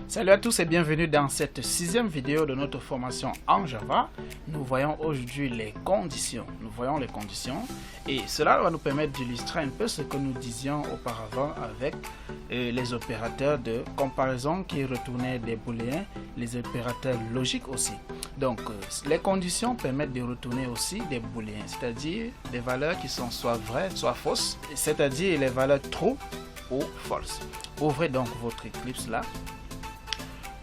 Salut à tous et bienvenue dans cette sixième vidéo de notre formation en Java. Nous voyons aujourd'hui les conditions. Et cela va nous permettre d'illustrer un peu ce que nous disions auparavant avec les opérateurs de comparaison qui retournaient des booléens, les opérateurs logiques aussi. Donc les conditions permettent de retourner aussi des booléens, c'est-à-dire des valeurs qui sont soit vraies, soit fausses, c'est-à-dire les valeurs true ou false. Ouvrez donc votre Eclipse là.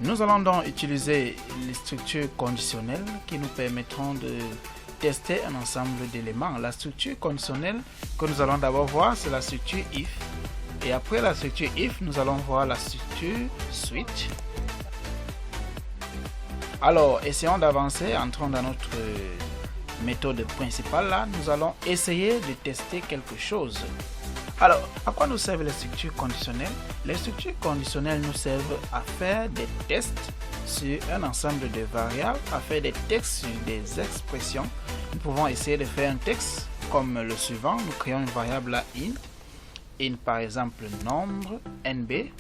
Nous allons donc utiliser les structures conditionnelles qui nous permettront de tester un ensemble d'éléments. La structure conditionnelle que nous allons d'abord voir, c'est la structure if. Et après la structure if, nous allons voir la structure switch. Alors, essayons d'avancer, entrons dans notre méthode principale là. Nous allons essayer de tester quelque chose. Alors, à quoi nous servent les structures conditionnelles? Les structures conditionnelles nous servent à faire des tests sur un ensemble de variables, à faire des tests sur des expressions. Nous pouvons essayer de faire un texte comme le suivant. Nous créons une variable là, int par exemple nombre nb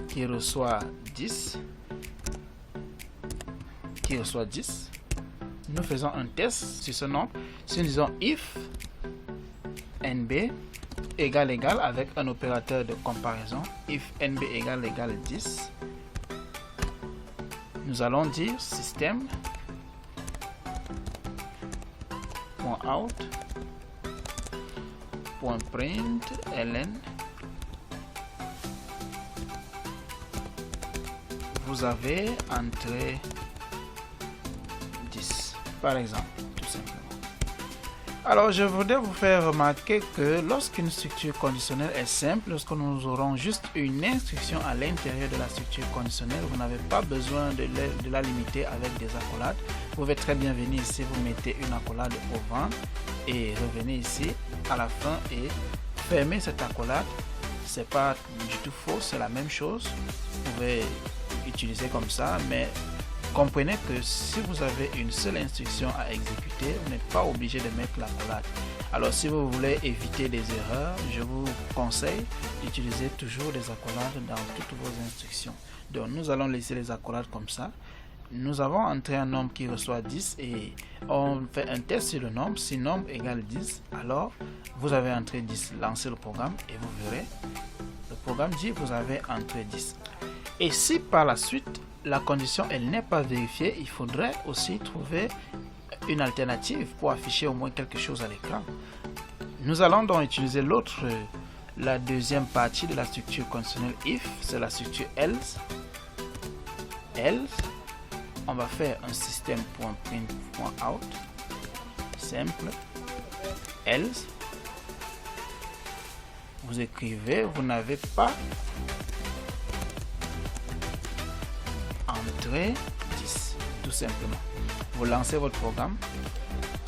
qui reçoit 10. Nous faisons un test sur ce nombre. Si nous disons if nb égal avec un opérateur de comparaison, if nb égal 10, nous allons dire system.out.println vous avez entré 10 par exemple, tout simplement. Alors, je voudrais vous faire remarquer que lorsqu'une structure conditionnelle est simple, lorsque nous aurons juste une instruction à l'intérieur de la structure conditionnelle, vous n'avez pas besoin de la limiter avec des accolades. Vous pouvez très bien venir ici, vous mettez une accolade au ventre et revenez ici à la fin et fermez cette accolade. C'est pas du tout faux, c'est la même chose. Vous pouvez utiliser comme ça, mais comprenez que si vous avez une seule instruction à exécuter, vous n'êtes pas obligé de mettre l'accolade. Alors si vous voulez éviter des erreurs, je vous conseille d'utiliser toujours des accolades dans toutes vos instructions. Donc nous allons laisser les accolades comme ça. Nous avons entré un nombre qui reçoit 10 et on fait un test sur le nombre. Si nombre égale 10, alors vous avez entré 10. Lancez le programme et vous verrez. Le programme dit vous avez entré 10. Et si par la suite la condition elle n'est pas vérifiée, il faudrait aussi trouver une alternative pour afficher au moins quelque chose à l'écran. Nous allons donc utiliser la deuxième partie de la structure conditionnelle if, c'est la structure else. On va faire un system.print.out simple else. Vous écrivez, vous n'avez pas entré 10, tout simplement. Vous lancez votre programme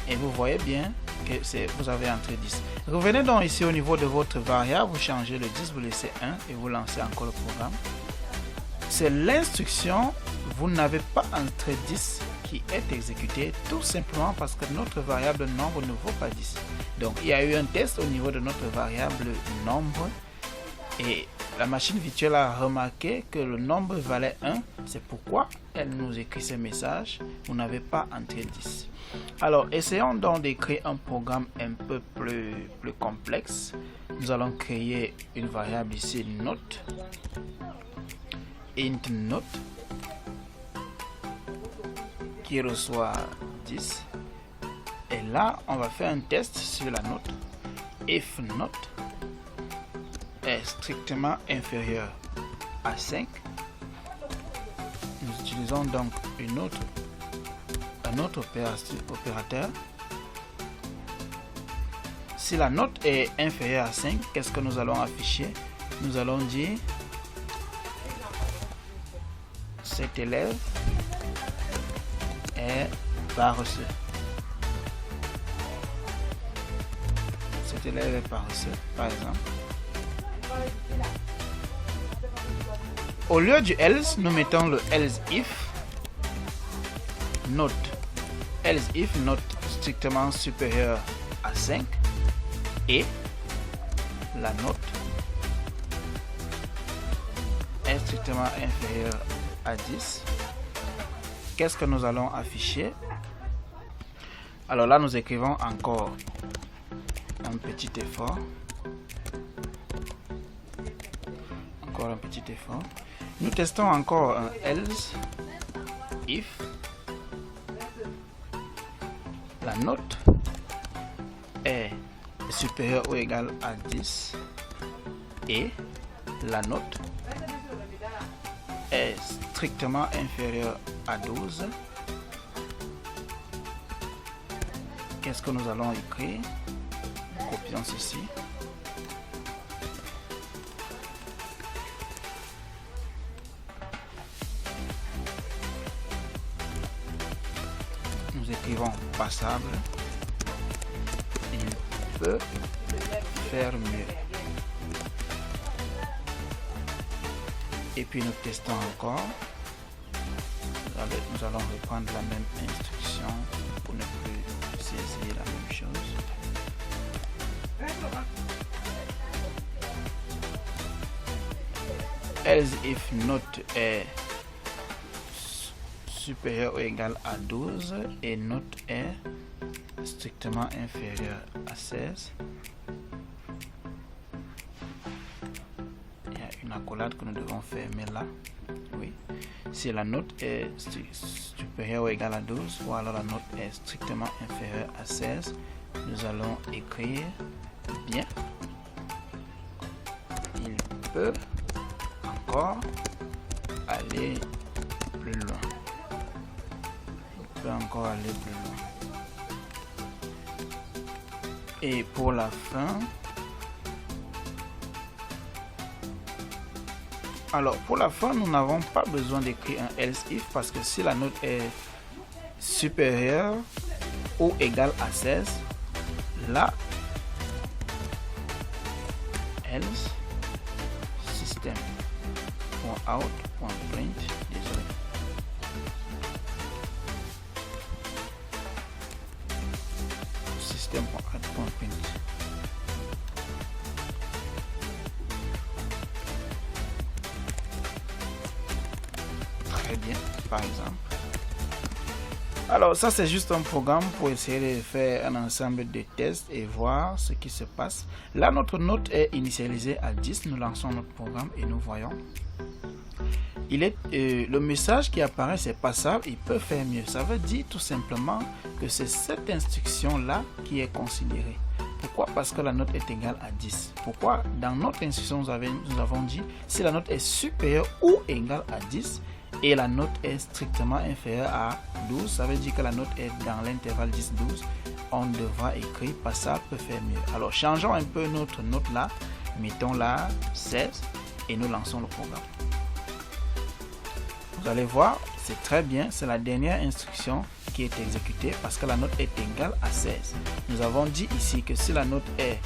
et vous voyez bien que vous avez entré 10. Revenez donc ici au niveau de votre variable, vous changez le 10, vous laissez 1 et vous lancez encore le programme. C'est l'instruction vous n'avez pas entré 10 qui est exécutée tout simplement parce que notre variable nombre ne vaut pas 10. Donc il y a eu un test au niveau de notre variable nombre et la machine virtuelle a remarqué que le nombre valait 1. C'est pourquoi elle nous écrit ce message. Vous n'avez pas entré 10. Alors, essayons donc d'écrire un programme un peu plus complexe. Nous allons créer une variable ici, note. Int note. Qui reçoit 10. Et là, on va faire un test sur la note. If note est strictement inférieur à 5, nous utilisons donc un autre opérateur. Si la note est inférieure à 5, qu'est-ce que nous allons afficher? Nous allons dire cet élève est paresseux. Cet élève est paresseux, par exemple. Au lieu du else, nous mettons le else if note strictement supérieur à 5 et la note est strictement inférieur à 10, qu'est-ce que nous allons afficher? Alors là, nous écrivons encore un petit effort. Encore un petit effort. Nous testons encore un else if la note est supérieure ou égale à 10 et la note est strictement inférieure à 12. Qu'est-ce que nous allons écrire? Copions ceci. Nous écrivons passable. Il peut faire mieux. Et puis nous testons encore. Nous allons reprendre la même instruction pour ne plus essayer la même chose. Else if note est supérieur ou égal à 12 et note est strictement inférieur à 16. Il y a une accolade que nous devons fermer là. Oui. Si la note est supérieure ou égale à 12 ou alors la note est strictement inférieure à 16, nous allons écrire bien. Il peut encore aller plus loin. Il peut encore aller plus loin. Et pour la fin, alors pour la fin, nous n'avons pas besoin d'écrire un else if parce que si la note est supérieure ou égale à 16, là, else system.out.print, désolé. System.out.print. Très bien, par exemple. Alors ça c'est juste un programme pour essayer de faire un ensemble de tests et voir ce qui se passe. Là notre note est initialisée à 10, nous lançons notre programme et nous voyons. Le message qui apparaît c'est passable, il peut faire mieux. Ça veut dire tout simplement que c'est cette instruction là qui est considérée. Pourquoi? Parce que la note est égale à 10. Pourquoi? Dans notre instruction nous avons dit si la note est supérieure ou égale à 10 et la note est strictement inférieure à 12, ça veut dire que la note est dans l'intervalle 10-12, on devra écrire passable peut faire mieux. Alors changeons un peu notre note là, mettons là 16 et nous lançons le programme. Vous allez voir, c'est très bien, c'est la dernière instruction qui est exécutée parce que la note est égale à 16. Nous avons dit ici que si la note est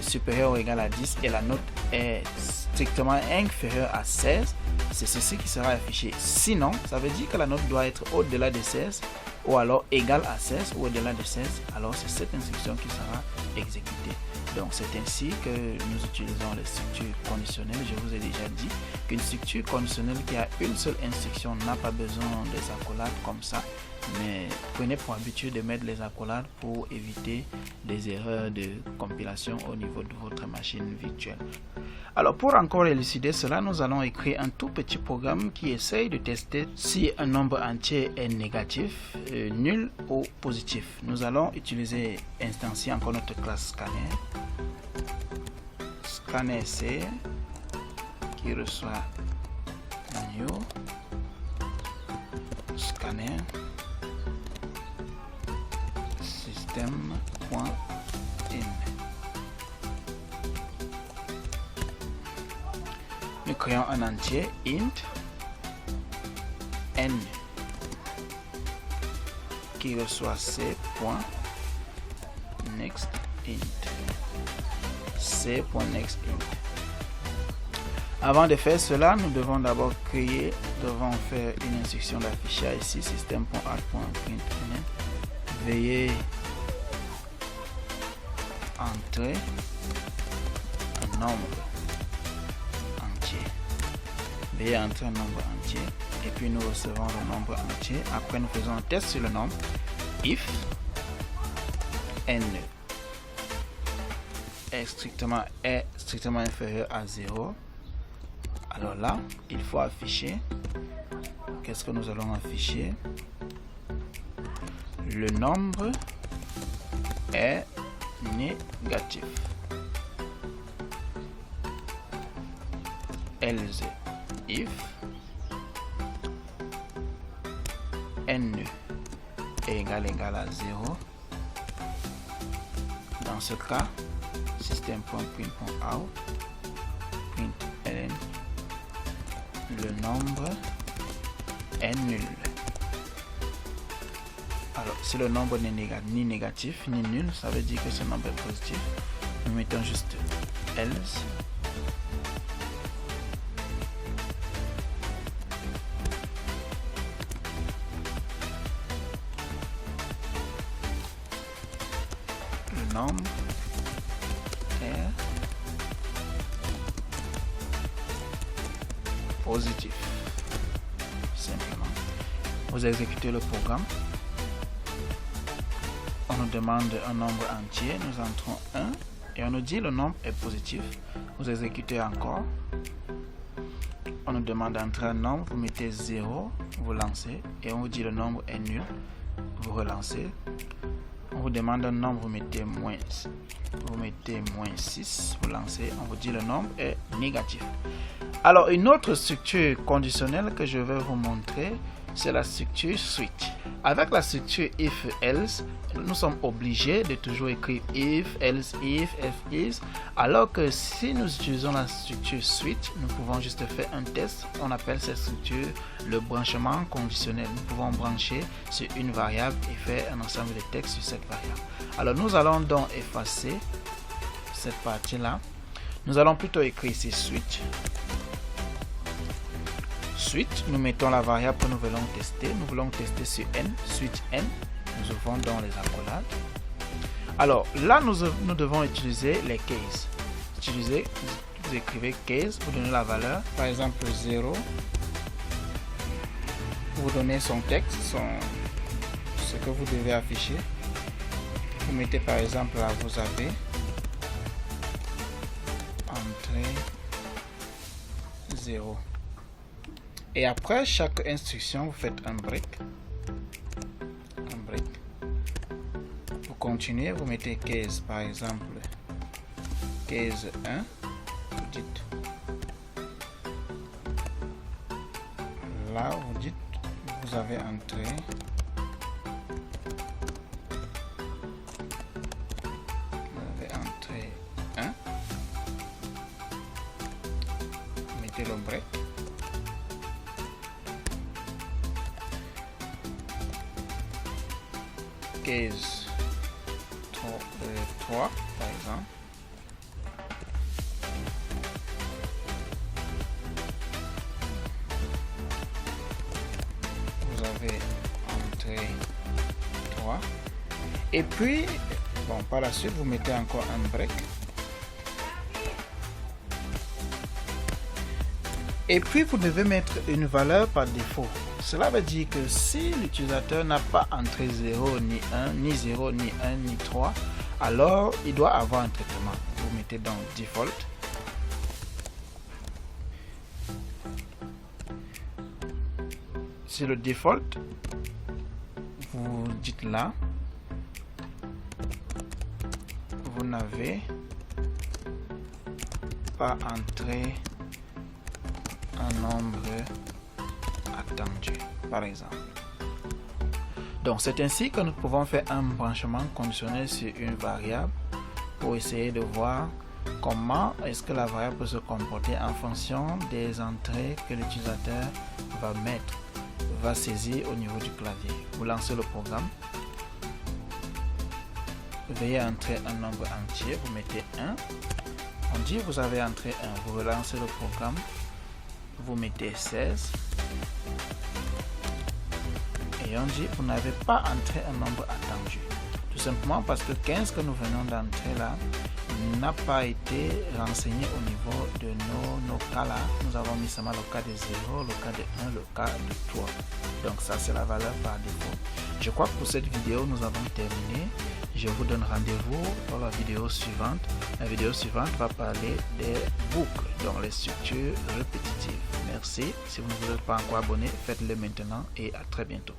supérieure ou égale à 10 et la note est strictement inférieure à 16, c'est ceci qui sera affiché. Sinon, ça veut dire que la note doit être au-delà de 16 ou alors égale à 16 ou au-delà de 16. Alors c'est cette instruction qui sera exécutée. Donc c'est ainsi que nous utilisons les structures conditionnelles. Je vous ai déjà dit qu'une structure conditionnelle qui a une seule instruction n'a pas besoin des accolades comme ça. Mais prenez pour habitude de mettre les accolades pour éviter des erreurs de compilation au niveau de votre machine virtuelle. Alors pour encore élucider cela, nous allons écrire un tout petit programme qui essaye de tester si un nombre entier est négatif, nul ou positif. Nous allons instancier encore notre classe scanner. Scanner C qui reçoit new scanner system.in. Nous créons un entier int n qui reçoit c.nextInt. c.nextInt. Avant de faire cela, nous devons d'abord faire une instruction d'affichage ici, system.out.println. Veuillez entrer un nombre entier. Veuillez entrer un nombre entier et puis nous recevons le nombre entier. Après, nous faisons un test sur le nombre. If n est strictement inférieur à 0, alors là, il faut afficher. Qu'est-ce que nous allons afficher? Le nombre est négatif. Else if n est égal à 0. Dans ce cas, system.print.out println le nombre est nul. Alors, si le nombre n'est ni négatif ni nul, ça veut dire que ce nombre est positif. Nous mettons juste else. Le nombre est positif. Simplement. Vous exécutez le programme. On nous demande un nombre entier. Nous entrons 1 et on nous dit le nombre est positif. Vous exécutez encore. On nous demande d'entrer un nombre. Vous mettez 0. Vous lancez. Et on vous dit le nombre est nul. Vous relancez. On vous demande un nombre. Vous mettez moins 6. Vous lancez. On vous dit le nombre est négatif. Alors, une autre structure conditionnelle que je vais vous montrer, c'est la structure switch. Avec la structure if else, nous sommes obligés de toujours écrire if, else, if is, alors que si nous utilisons la structure switch, nous pouvons juste faire un test. On appelle cette structure le branchement conditionnel. Nous pouvons brancher sur une variable et faire un ensemble de textes sur cette variable. Alors, nous allons donc effacer cette partie-là. Nous allons plutôt écrire ici switch. Switch, nous mettons la variable que nous voulons tester. Nous voulons tester sur n, switch n. Nous ouvrons donc les accolades. Alors là, nous devons utiliser les cases. Vous écrivez case, vous donnez la valeur, par exemple 0. Vous donnez son texte, ce que vous devez afficher. Vous mettez par exemple là, vous avez entrée 0. Et après chaque instruction, vous faites un break. Vous continuez, vous mettez case, par exemple, case 1. Vous dites, là, vous dites, vous avez entré. Vous avez entré 1. Mettez le break. Case 3 par exemple. Vous avez entré 3 et puis bon, par la suite vous mettez encore un break et puis vous devez mettre une valeur par défaut. Cela veut dire que si l'utilisateur n'a pas entré 0, ni 1, ni 0, ni 1, ni 3, alors il doit avoir un traitement. Vous mettez dans default. Sur le default, vous dites là, vous n'avez pas entré un nombre attendu, par exemple. Donc c'est ainsi que nous pouvons faire un branchement conditionnel sur une variable pour essayer de voir comment est-ce que la variable peut se comporter en fonction des entrées que l'utilisateur va saisir au niveau du clavier. Vous lancez le programme, veuillez entrer un nombre entier, vous mettez 1, on dit vous avez entré 1, vous relancez le programme, vous mettez 16 et on dit vous n'avez pas entré un nombre attendu. Tout Tout simplement parce que 15 que nous venons d'entrer là n'a pas été renseigné au niveau de nos cas là. Nous avons mis seulement le cas de 0, le cas de 1, le cas de 3. Donc ça c'est la valeur par défaut. Je crois que pour cette vidéo nous avons terminé. Je vous donne rendez-vous pour la vidéo suivante. La vidéo suivante va parler des boucles, donc les structures répétitives. Merci. Si vous ne vous êtes pas encore abonné, faites-le maintenant et à très bientôt.